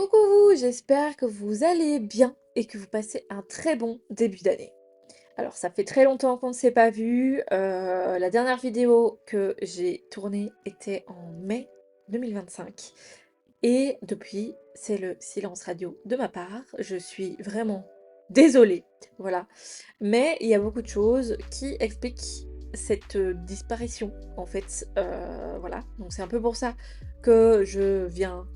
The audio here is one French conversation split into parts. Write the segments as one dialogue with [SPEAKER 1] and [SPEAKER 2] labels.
[SPEAKER 1] Coucou vous, j'espère que vous allez bien et que vous passez un très bon début d'année. Alors ça fait très longtemps qu'on ne s'est pas vu. La dernière vidéo que j'ai tournée était en mai 2025 et depuis c'est le silence radio de ma part. Je suis vraiment désolée, voilà. Mais il y a beaucoup de choses qui expliquent cette disparition en fait. Voilà, donc c'est un peu pour ça que je viens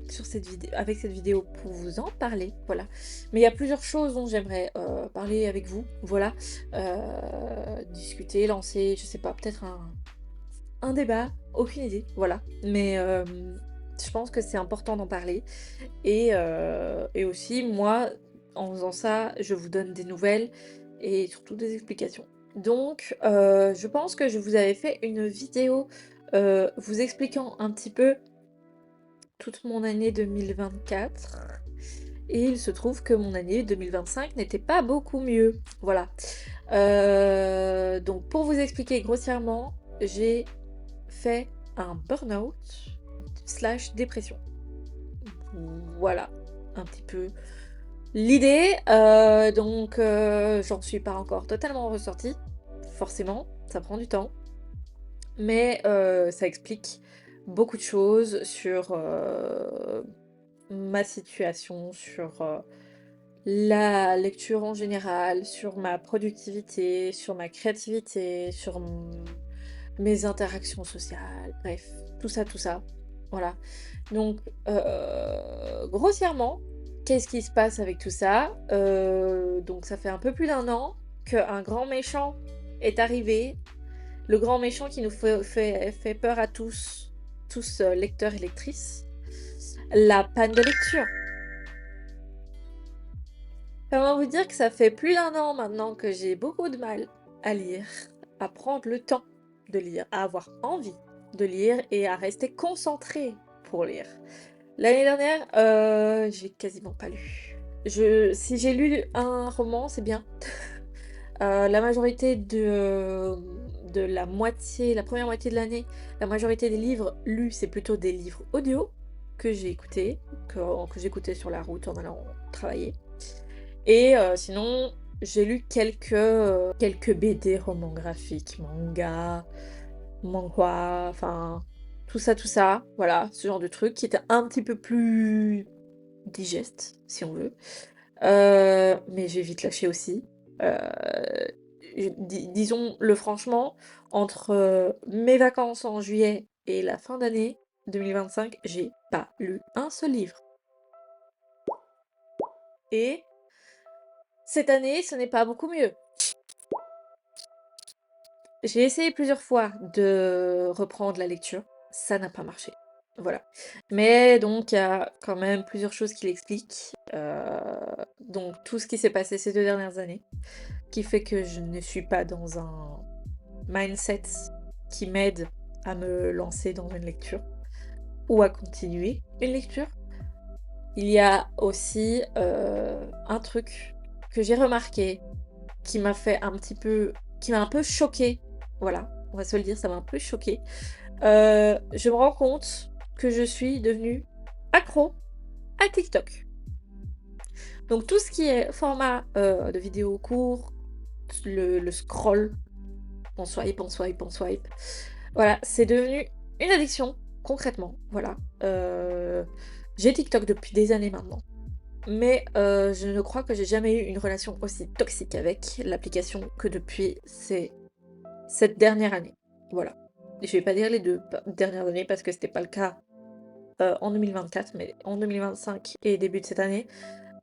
[SPEAKER 1] sur cette vidéo, avec cette vidéo pour vous en parler, voilà. Mais il y a plusieurs choses dont j'aimerais parler avec vous, voilà. Discuter, lancer, je sais pas, peut-être un débat, aucune idée, voilà. Mais je pense que c'est important d'en parler. Et aussi, moi, en faisant ça, je vous donne des nouvelles et surtout des explications. Donc, je pense que je vous avais fait une vidéo vous expliquant un petit peu toute mon année 2024 et il se trouve que mon année 2025 n'était pas beaucoup mieux. Voilà. Donc pour vous expliquer grossièrement, j'ai fait un burn-out slash dépression. Voilà un petit peu l'idée. J'en suis pas encore totalement ressortie. Forcément, ça prend du temps. Mais ça explique beaucoup de choses sur ma situation, sur la lecture en général, sur ma productivité, sur ma créativité, sur mes interactions sociales, bref, tout ça. Voilà. Donc, grossièrement, qu'est-ce qui se passe avec tout ça? Donc, ça fait un peu plus d'un an qu'un grand méchant est arrivé. Le grand méchant qui nous fait peur à tous lecteurs et lectrices. La panne de lecture. Comment vous dire que ça fait plus d'un an maintenant que j'ai beaucoup de mal à lire, à prendre le temps de lire, à avoir envie de lire et à rester concentrée pour lire. L'année dernière, j'ai quasiment pas lu. Si j'ai lu un roman, c'est bien. La majorité de la première moitié de l'année, la majorité des livres lus, c'est plutôt des livres audio que j'ai écoutés, que j'écoutais sur la route en allant travailler. Et sinon, j'ai lu quelques BD, romans graphiques, mangas, manhwa, enfin tout ça, voilà, ce genre de truc qui était un petit peu plus digeste, si on veut. Mais j'ai vite lâché aussi. Euh, Disons-le franchement, entre mes vacances en juillet et la fin d'année 2025, j'ai pas lu un seul livre. Et cette année, ce n'est pas beaucoup mieux. J'ai essayé plusieurs fois de reprendre la lecture, ça n'a pas marché. Voilà. Mais donc, il y a quand même plusieurs choses qui l'expliquent. Donc, tout ce qui s'est passé ces 2 dernières années, qui fait que je ne suis pas dans un mindset qui m'aide à me lancer dans une lecture ou à continuer une lecture. Il y a aussi un truc que j'ai remarqué qui m'a un peu choquée. Voilà, on va se le dire, ça m'a un peu choquée. Je me rends compte que je suis devenue accro à TikTok. Donc tout ce qui est format de vidéos courts, le scroll, on swipe. Voilà, c'est devenu une addiction, concrètement. Voilà. J'ai TikTok depuis des années maintenant. Mais je ne crois que j'ai jamais eu une relation aussi toxique avec l'application que depuis cette dernière année. Voilà. Je vais pas dire les 2 dernières années parce que c'était pas le cas en 2024, mais en 2025 et début de cette année,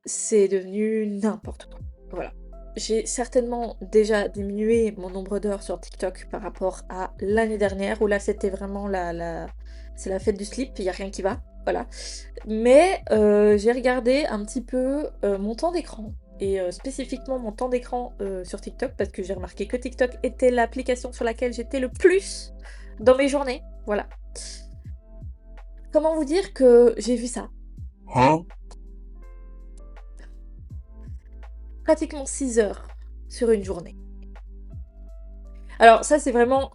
[SPEAKER 1] c'est devenu n'importe quoi. Voilà. J'ai certainement déjà diminué mon nombre d'heures sur TikTok par rapport à l'année dernière, où là c'était vraiment c'est la fête du slip, il n'y a rien qui va, voilà. Mais j'ai regardé un petit peu mon temps d'écran, et spécifiquement mon temps d'écran sur TikTok, parce que j'ai remarqué que TikTok était l'application sur laquelle j'étais le plus dans mes journées, voilà. Comment vous dire que j'ai vu ça? Pratiquement 6 heures sur une journée. Alors ça, c'est vraiment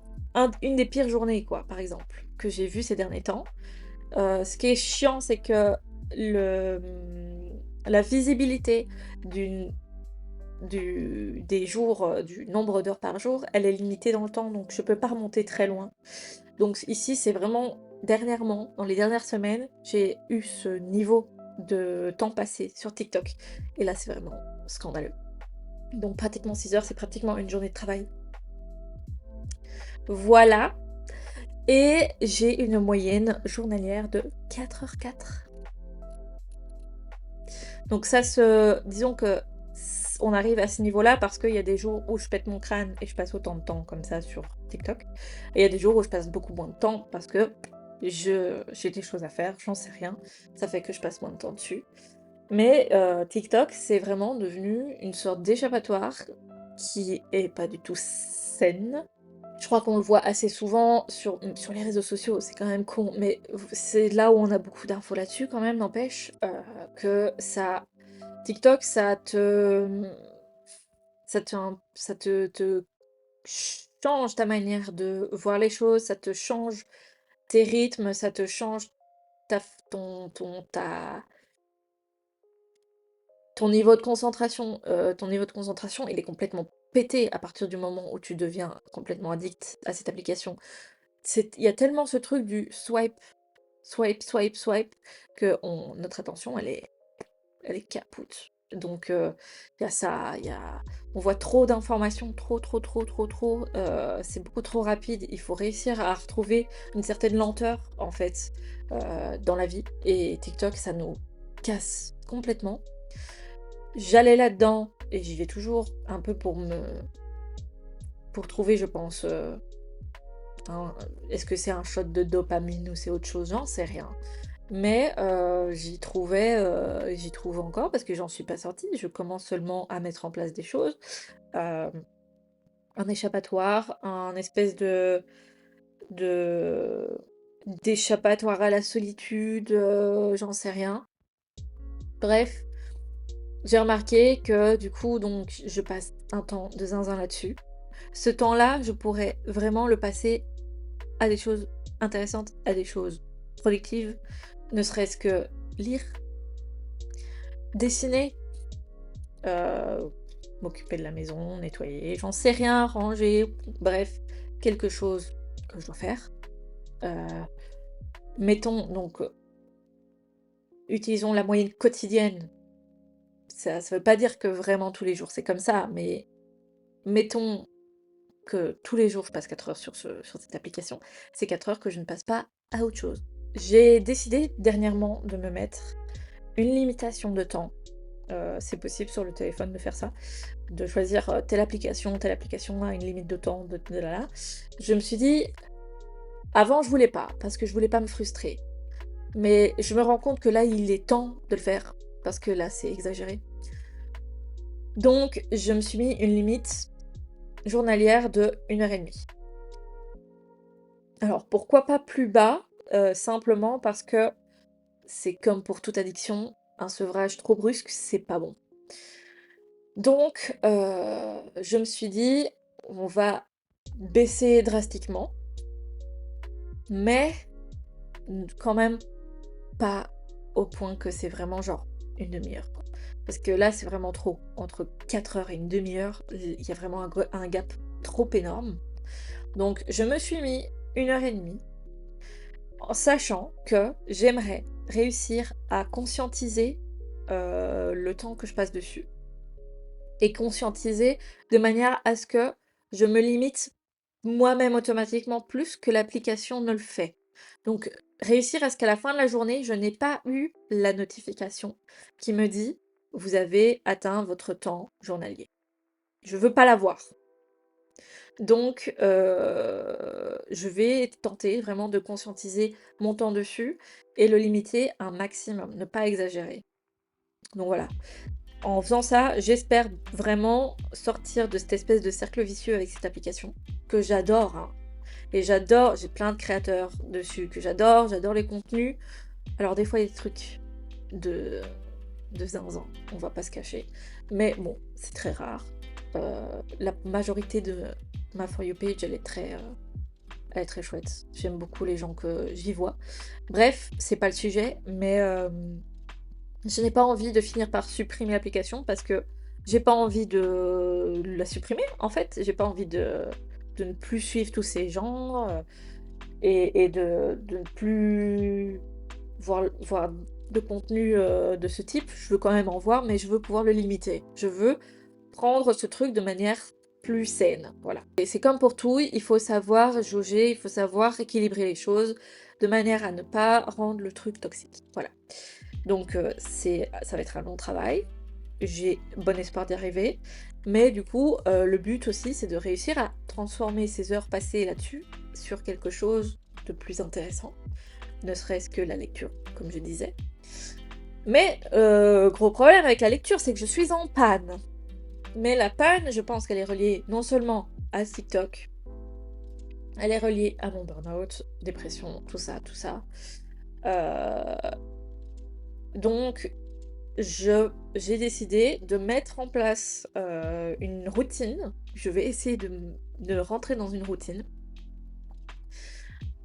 [SPEAKER 1] une des pires journées, quoi, par exemple, que j'ai vues ces derniers temps. Ce qui est chiant, c'est que la visibilité des jours, du nombre d'heures par jour, elle est limitée dans le temps, donc je peux pas remonter très loin. Donc ici, c'est vraiment dernièrement, dans les dernières semaines, j'ai eu ce niveau de temps passé sur TikTok. Et là, c'est vraiment scandaleux. Donc pratiquement 6 heures, c'est pratiquement une journée de travail. Voilà. Et j'ai une moyenne journalière de 4h04. Donc ça disons que on arrive à ce niveau-là parce qu'il y a des jours où je pète mon crâne et je passe autant de temps comme ça sur TikTok. Et il y a des jours où je passe beaucoup moins de temps parce que j'ai des choses à faire, j'en sais rien. Ça fait que je passe moins de temps dessus. Mais TikTok, c'est vraiment devenu une sorte d'échappatoire qui est pas du tout saine. Je crois qu'on le voit assez souvent sur les réseaux sociaux, c'est quand même con, mais c'est là où on a beaucoup d'infos là-dessus quand même, n'empêche que ça... TikTok, ça te change ta manière de voir les choses, ça te change tes rythmes, ça te change ta, ton niveau de concentration. Ton niveau de concentration, il est complètement pété à partir du moment où tu deviens complètement addict à cette application. Il y a tellement ce truc du swipe, swipe, swipe, swipe, que notre attention, elle est capoute. Donc, il y a ça, on voit trop d'informations, trop, trop, trop, trop, trop. C'est beaucoup trop rapide. Il faut réussir à retrouver une certaine lenteur, en fait, dans la vie. Et TikTok, ça nous casse complètement. J'allais là-dedans, et j'y vais toujours, un peu pour trouver, je pense, est-ce que c'est un shot de dopamine ou c'est autre chose? J'en sais rien. Mais j'y trouve encore parce que j'en suis pas sortie. Je commence seulement à mettre en place des choses. Un échappatoire, un espèce de d'échappatoire à la solitude, j'en sais rien. Bref, j'ai remarqué que du coup, donc, je passe un temps de zinzin là-dessus. Ce temps-là, je pourrais vraiment le passer à des choses intéressantes, à des choses productives, ne serait-ce que lire, dessiner, m'occuper de la maison, nettoyer, j'en sais rien, ranger, bref, quelque chose que je dois faire. Mettons donc, utilisons la moyenne quotidienne. Ça veut pas dire que vraiment tous les jours c'est comme ça, mais mettons que tous les jours je passe 4 heures sur cette application. C'est 4 heures que je ne passe pas à autre chose. J'ai décidé dernièrement de me mettre une limitation de temps. C'est possible sur le téléphone de faire ça, de choisir telle application a une limite de temps, de là. Je me suis dit, avant je voulais pas, parce que je voulais pas me frustrer. Mais je me rends compte que là il est temps de le faire, parce que là c'est exagéré. Donc je me suis mis une limite journalière de 1h30. Alors pourquoi pas plus bas? Simplement parce que c'est comme pour toute addiction, un sevrage trop brusque, c'est pas bon. Donc, je me suis dit, on va baisser drastiquement, mais quand même pas au point que c'est vraiment genre une demi-heure, quoi. Parce que là, c'est vraiment trop. Entre 4 heures et une demi-heure, il y a vraiment un gap trop énorme. Donc, je me suis mis 1h30, en sachant que j'aimerais réussir à conscientiser le temps que je passe dessus. Et conscientiser de manière à ce que je me limite moi-même automatiquement plus que l'application ne le fait. Donc réussir à ce qu'à la fin de la journée, je n'ai pas eu la notification qui me dit: «Vous avez atteint votre temps journalier». Je veux pas l'avoir. Donc je vais tenter vraiment de conscientiser mon temps dessus et le limiter un maximum, ne pas exagérer. Donc voilà. En faisant ça, j'espère vraiment sortir de cette espèce de cercle vicieux avec cette application, que j'adore, hein. Et j'adore, j'ai plein de créateurs dessus que j'adore les contenus. Alors des fois, il y a des trucs de, de zinzin, on va pas se cacher. Mais bon, c'est très rare. La majorité de ma For You page, elle est très chouette. J'aime beaucoup les gens que j'y vois. Bref, c'est pas le sujet, mais Je n'ai pas envie de finir par supprimer l'application parce que j'ai pas envie de la supprimer, en fait. J'ai pas envie de ne plus suivre tous ces gens et de ne plus voir de contenu de ce type. Je veux quand même en voir, mais je veux pouvoir le limiter. Je veux prendre ce truc de manière plus saine, voilà. Et c'est comme pour tout, il faut savoir jauger, il faut savoir équilibrer les choses de manière à ne pas rendre le truc toxique, voilà. Donc ça va être un long travail, j'ai bon espoir d'y arriver, mais du coup, le but aussi, c'est de réussir à transformer ces heures passées là-dessus sur quelque chose de plus intéressant, ne serait-ce que la lecture, comme je disais. Mais gros problème avec la lecture, c'est que je suis en panne. Mais la panne, je pense qu'elle est reliée non seulement à TikTok, elle est reliée à mon burn-out, dépression, tout ça, tout ça. Donc, j'ai décidé de mettre en place une routine. Je vais essayer de rentrer dans une routine.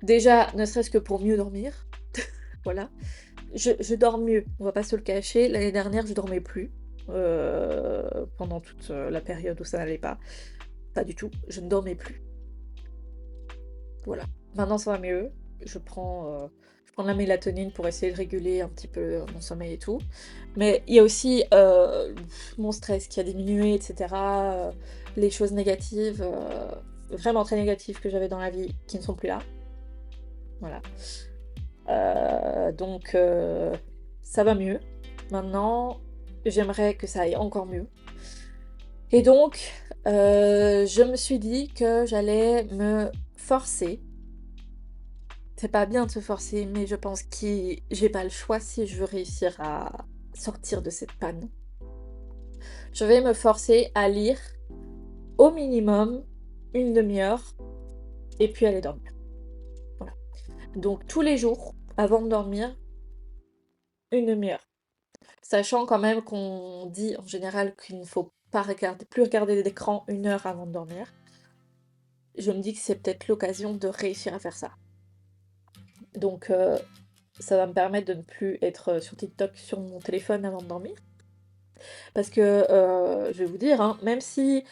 [SPEAKER 1] Déjà, ne serait-ce que pour mieux dormir. Voilà. Je dors mieux, on va pas se le cacher. L'année dernière, je dormais plus. Pendant toute la période où ça n'allait pas. Pas du tout. Je ne dormais plus. Voilà. Maintenant, ça va mieux. Je prends de la mélatonine pour essayer de réguler un petit peu mon sommeil et tout. Mais il y a aussi mon stress qui a diminué, etc. Les choses négatives, vraiment très négatives que j'avais dans la vie, qui ne sont plus là. Voilà. Donc, ça va mieux. Maintenant, j'aimerais que ça aille encore mieux. Et donc, je me suis dit que j'allais me forcer. C'est pas bien de se forcer, mais je pense que j'ai pas le choix si je veux réussir à sortir de cette panne. Je vais me forcer à lire au minimum une demi-heure et puis aller dormir. Voilà. Donc tous les jours, avant de dormir, une demi-heure. Sachant quand même qu'on dit en général qu'il ne faut pas plus regarder l'écran 1 heure avant de dormir. Je me dis que c'est peut-être l'occasion de réussir à faire ça. Donc ça va me permettre de ne plus être sur TikTok sur mon téléphone avant de dormir. Parce que je vais vous dire, hein, même si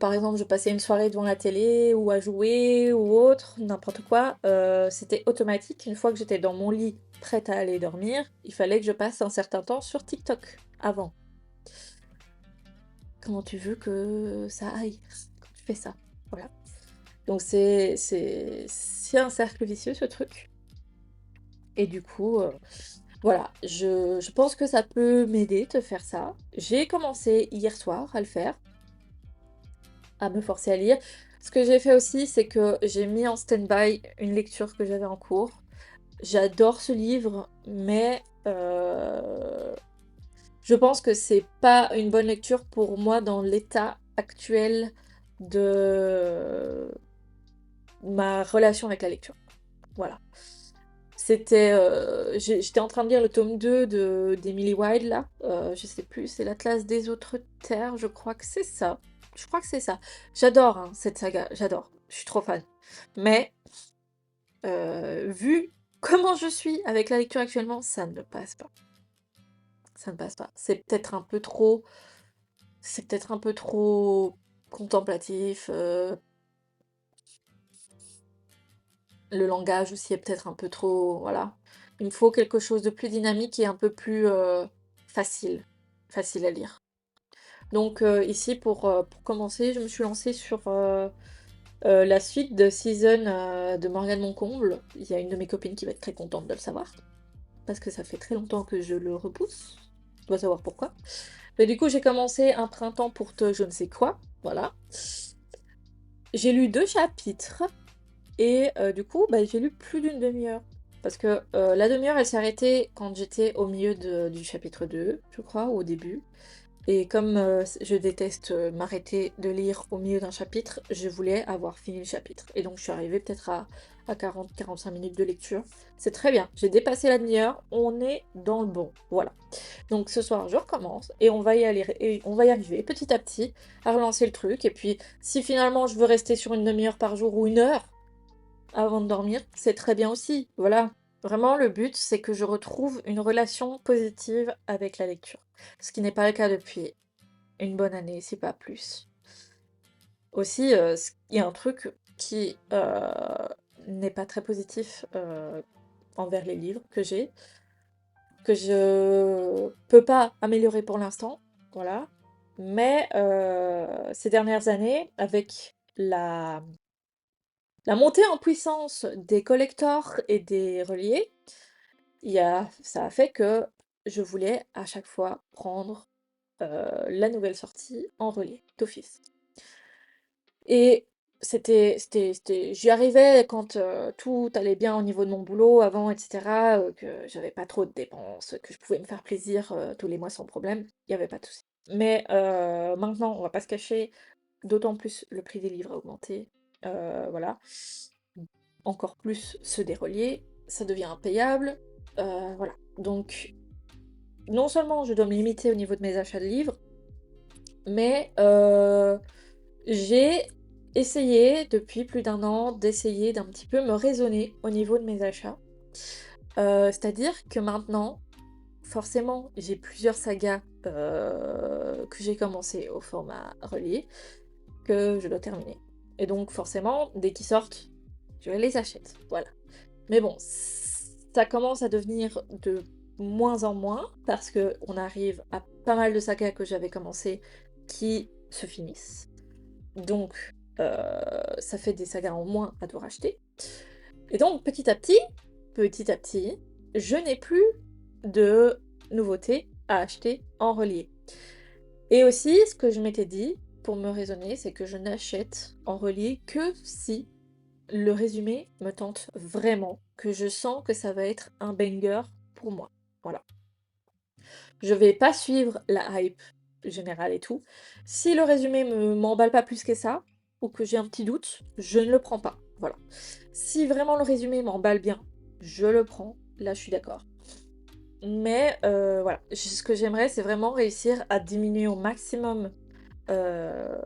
[SPEAKER 1] par exemple je passais une soirée devant la télé ou à jouer ou autre, n'importe quoi, c'était automatique. Une fois que j'étais dans mon lit prête à aller dormir, il fallait que je passe un certain temps sur TikTok avant. Comment tu veux que ça aille quand tu fais ça? Voilà. Donc c'est un cercle vicieux ce truc. Et du coup, voilà, je pense que ça peut m'aider de faire ça. J'ai commencé hier soir à le faire, à me forcer à lire. Ce que j'ai fait aussi, c'est que j'ai mis en stand-by une lecture que j'avais en cours. J'adore ce livre, mais je pense que c'est pas une bonne lecture pour moi dans l'état actuel de ma relation avec la lecture. Voilà. J'étais en train de lire le tome 2 d'Emily Wilde, là. Je sais plus, c'est l'Atlas des autres terres, je crois que c'est ça. Je crois que c'est ça. J'adore hein, cette saga, j'adore. Je suis trop fan. Mais, vu comment je suis avec la lecture actuellement, ça ne passe pas. Ça ne passe pas. C'est peut-être un peu trop contemplatif. Le langage aussi est peut-être un peu trop, voilà. Il me faut quelque chose de plus dynamique et un peu plus facile, facile à lire. Donc ici, pour commencer, je me suis lancée sur la suite de Season de Morgane Moncomble. Il y a une de mes copines qui va être très contente de le savoir, parce que ça fait très longtemps que je le repousse. On va savoir pourquoi. Mais du coup, j'ai commencé Un printemps pour te je ne sais quoi, voilà. J'ai lu 2 chapitres. Et du coup, bah, j'ai lu plus d'une demi-heure. Parce que la demi-heure, elle s'est arrêtée quand j'étais au milieu du chapitre 2, je crois, ou au début. Et comme je déteste m'arrêter de lire au milieu d'un chapitre, je voulais avoir fini le chapitre. Et donc je suis arrivée peut-être à 40-45 minutes de lecture. C'est très bien, j'ai dépassé la demi-heure, on est dans le bon. Voilà. Donc ce soir, je recommence et on va y aller, et on va y arriver petit à petit à relancer le truc. Et puis si finalement je veux rester sur une demi-heure par jour ou 1 heure, avant de dormir, c'est très bien aussi, voilà. Vraiment, le but, c'est que je retrouve une relation positive avec la lecture. Ce qui n'est pas le cas depuis une bonne année, si pas plus. Aussi, il y a un truc qui n'est pas très positif envers les livres que je peux pas améliorer pour l'instant, voilà. Mais ces dernières années, avec la montée en puissance des collectors et des reliés, ça a fait que je voulais à chaque fois prendre la nouvelle sortie en relié d'office. Et j'y arrivais quand tout allait bien au niveau de mon boulot avant, etc., que j'avais pas trop de dépenses, que je pouvais me faire plaisir tous les mois sans problème, il n'y avait pas de souci. Mais maintenant, on va pas se cacher, d'autant plus le prix des livres a augmenté, voilà. Encore plus ceux des reliés, ça devient impayable, voilà. Donc, non seulement je dois me limiter au niveau de mes achats de livres, mais j'ai essayé depuis plus d'un an d'essayer d'un petit peu me raisonner au niveau de mes achats. C'est-à-dire que maintenant, forcément, j'ai plusieurs sagas que j'ai commencé au format relié que je dois terminer. Et donc forcément, dès qu'ils sortent, je les achète. Voilà. Mais bon, ça commence à devenir de moins en moins parce que on arrive à pas mal de sagas que j'avais commencé qui se finissent. Donc, ça fait des sagas en moins à devoir acheter. Et donc, petit à petit, je n'ai plus de nouveautés à acheter en relié. Et aussi, ce que je m'étais dit, pour me raisonner, c'est que je n'achète en relié que si le résumé me tente vraiment, que je sens que ça va être un banger pour moi. Voilà. Je vais pas suivre la hype générale et tout. Si le résumé m'emballe pas plus que ça, ou que j'ai un petit doute, je ne le prends pas. Voilà. Si vraiment le résumé m'emballe bien, je le prends. Là, je suis d'accord. Mais voilà, ce que j'aimerais, c'est vraiment réussir à diminuer au maximum, euh,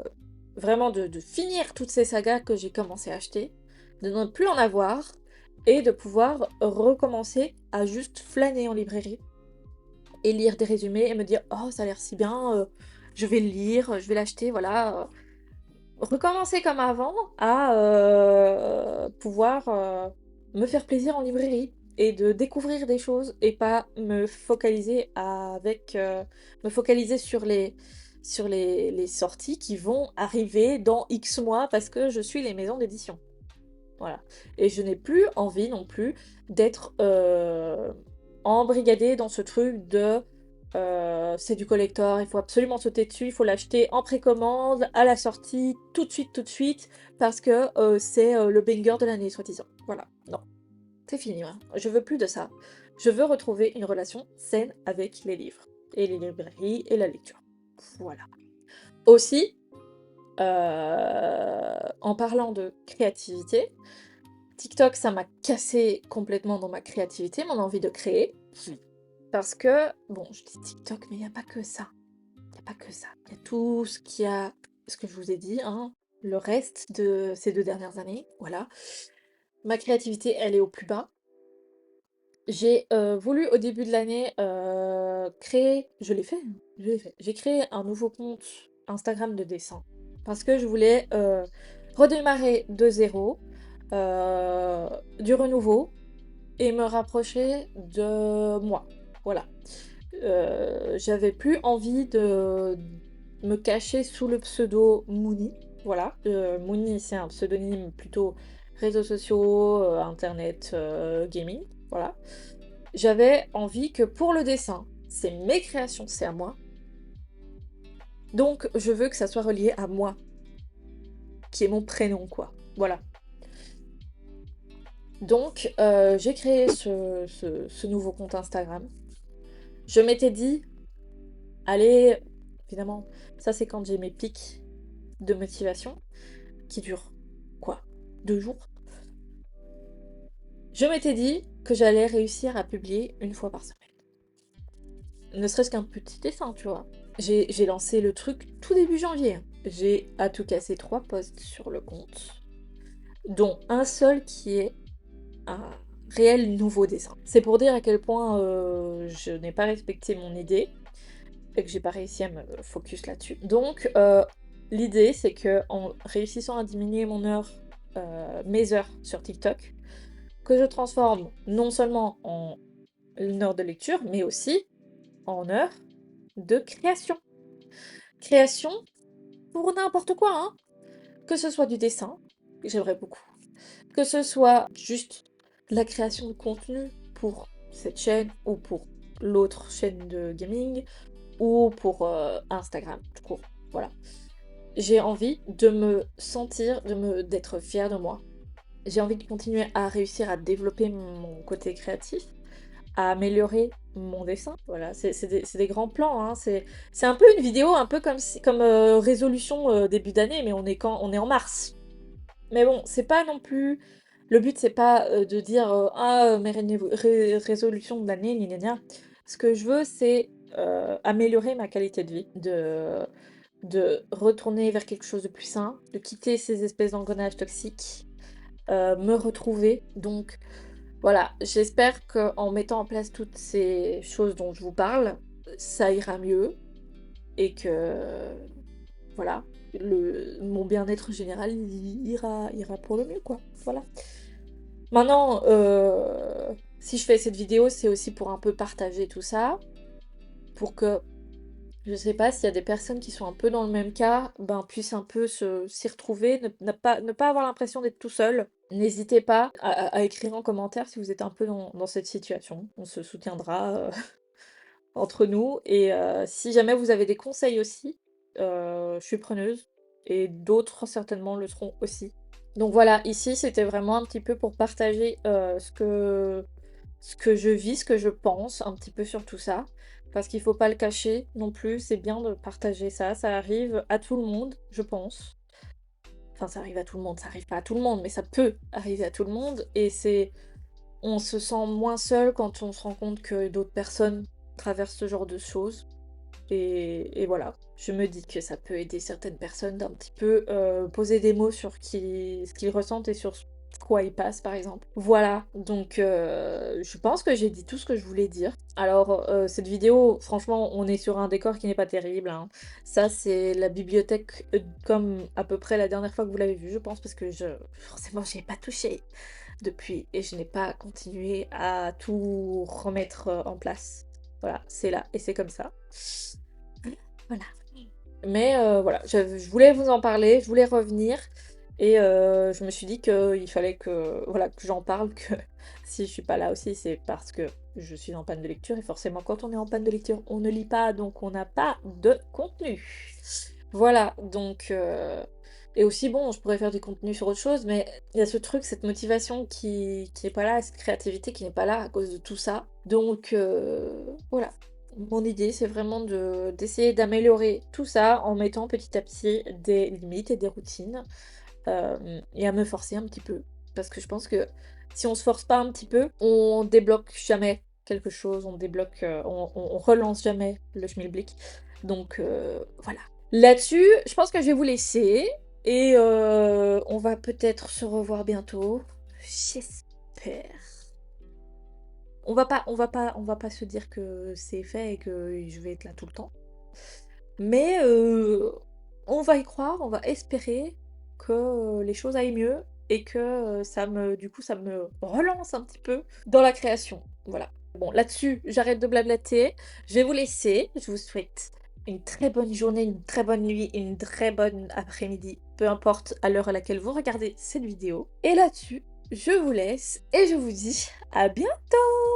[SPEAKER 1] vraiment de finir toutes ces sagas que j'ai commencé à acheter, de ne plus en avoir, et de pouvoir recommencer à juste flâner en librairie et lire des résumés et me dire oh ça a l'air si bien, je vais le lire, je vais l'acheter, voilà. Recommencer comme avant à pouvoir me faire plaisir en librairie et de découvrir des choses et pas me focaliser sur les sorties qui vont arriver dans X mois parce que je suis les maisons d'édition. Voilà. Et je n'ai plus envie non plus d'être embrigadée dans ce truc de c'est du collector, il faut absolument sauter dessus, il faut l'acheter en précommande, à la sortie, tout de suite, parce que c'est le banger de l'année, soi-disant. Voilà. Non. C'est fini, hein. Je veux plus de ça. Je veux retrouver une relation saine avec les livres, et les librairies, et la lecture. Voilà. Aussi, en parlant de créativité, TikTok, ça m'a cassé complètement dans ma créativité, mon envie de créer. Parce que, bon, je dis TikTok, mais il n'y a pas que ça. Il n'y a pas que ça. Il y a tout ce qu'il y a, ce que je vous ai dit, hein, le reste de ces 2 dernières années. Voilà. Ma créativité, elle est au plus bas. J'ai voulu au début de l'année créer, je l'ai fait, hein, je l'ai fait. J'ai créé un nouveau compte Instagram de dessin parce que je voulais redémarrer de zéro, du renouveau et me rapprocher de moi. Voilà. J'avais plus envie de me cacher sous le pseudo Mooni. Voilà. Mooni, c'est un pseudonyme plutôt réseaux sociaux, internet, gaming. Voilà. J'avais envie que pour le dessin, c'est mes créations, c'est à moi. Donc je veux que ça soit relié à moi, qui est mon prénom, quoi. Voilà. Donc j'ai créé ce nouveau compte Instagram. Je m'étais dit, allez, évidemment, ça c'est quand j'ai mes pics de motivation, qui durent, quoi, 2 jours. Je m'étais dit que j'allais réussir à publier une fois par semaine. Ne serait-ce qu'un petit dessin, tu vois. J'ai lancé le truc tout début janvier. J'ai à tout casser 3 posts sur le compte, dont un seul qui est réel nouveau dessin. C'est pour dire à quel point je n'ai pas respecté mon idée et que j'ai pas réussi à me focus là-dessus. Donc l'idée c'est que en réussissant à diminuer mes heures sur TikTok, que je transforme non seulement en une heure de lecture, mais aussi en heure de création. Création pour n'importe quoi, hein. Que ce soit du dessin, j'aimerais beaucoup. Que ce soit juste la création de contenu pour cette chaîne ou pour l'autre chaîne de gaming ou pour Instagram, tout court. Voilà. J'ai envie de me sentir, d'être fière de moi. J'ai envie de continuer à réussir à développer mon côté créatif, à améliorer mon dessin. Voilà, c'est des grands plans, hein. C'est un peu une vidéo, un peu comme résolution début d'année, mais on est en mars. Mais bon, c'est pas non plus. Le but, c'est pas de dire ah, mes résolutions de l'année, gna gna gna. Ce que je veux, c'est améliorer ma qualité de vie, de retourner vers quelque chose de plus sain, de quitter ces espèces d'engrenages toxiques, me retrouver. Donc voilà, j'espère qu'en mettant en place toutes ces choses dont je vous parle, ça ira mieux et que voilà, mon bien-être général ira pour le mieux, quoi. Voilà. Maintenant, si je fais cette vidéo, c'est aussi pour un peu partager tout ça, pour que, je sais pas, s'il y a des personnes qui sont un peu dans le même cas, ben puissent un peu s'y retrouver, ne pas avoir l'impression d'être tout seul. N'hésitez pas à écrire en commentaire si vous êtes un peu dans cette situation. On se soutiendra entre nous. Et si jamais vous avez des conseils aussi, je suis preneuse. Et d'autres certainement le seront aussi. Donc voilà, ici c'était vraiment un petit peu pour partager ce que je vis, ce que je pense un petit peu sur tout ça. Parce qu'il faut pas le cacher non plus, c'est bien de partager ça. Ça arrive à tout le monde, je pense. Enfin, ça arrive à tout le monde, ça arrive pas à tout le monde, mais ça peut arriver à tout le monde. Et on se sent moins seul quand on se rend compte que d'autres personnes traversent ce genre de choses. Et voilà, je me dis que ça peut aider certaines personnes d'un petit peu poser des mots sur ce qu'ils ressentent et sur quoi ils passent par exemple. Voilà, donc je pense que j'ai dit tout ce que je voulais dire. Alors cette vidéo, franchement, on est sur un décor qui n'est pas terrible, hein. Ça c'est la bibliothèque comme à peu près la dernière fois que vous l'avez vue, je pense, parce que forcément j'y ai pas touché depuis et je n'ai pas continué à tout remettre en place. Voilà, c'est là et c'est comme ça. Voilà. Mais voilà, je voulais vous en parler, je voulais revenir et je me suis dit qu'il fallait voilà, que j'en parle, que si je suis pas là aussi, c'est parce que je suis en panne de lecture et forcément quand on est en panne de lecture, on ne lit pas, donc on n'a pas de contenu. Voilà, donc et aussi bon, je pourrais faire du contenu sur autre chose, mais il y a ce truc, cette motivation qui est pas là, cette créativité qui n'est pas là à cause de tout ça. Donc voilà. Mon idée, c'est vraiment d'essayer d'améliorer tout ça en mettant petit à petit des limites et des routines et à me forcer un petit peu. Parce que je pense que si on se force pas un petit peu, on débloque jamais quelque chose, on relance jamais le schmilblick. Donc voilà. Là-dessus, je pense que je vais vous laisser et on va peut-être se revoir bientôt. J'espère. On va pas se dire que c'est fait et que je vais être là tout le temps. Mais on va y croire, on va espérer que les choses aillent mieux et que du coup, ça me relance un petit peu dans la création. Voilà. Bon, là-dessus, j'arrête de blablater. Je vais vous laisser. Je vous souhaite une très bonne journée, une très bonne nuit, une très bonne après-midi, peu importe à l'heure à laquelle vous regardez cette vidéo. Et là-dessus, je vous laisse et je vous dis à bientôt!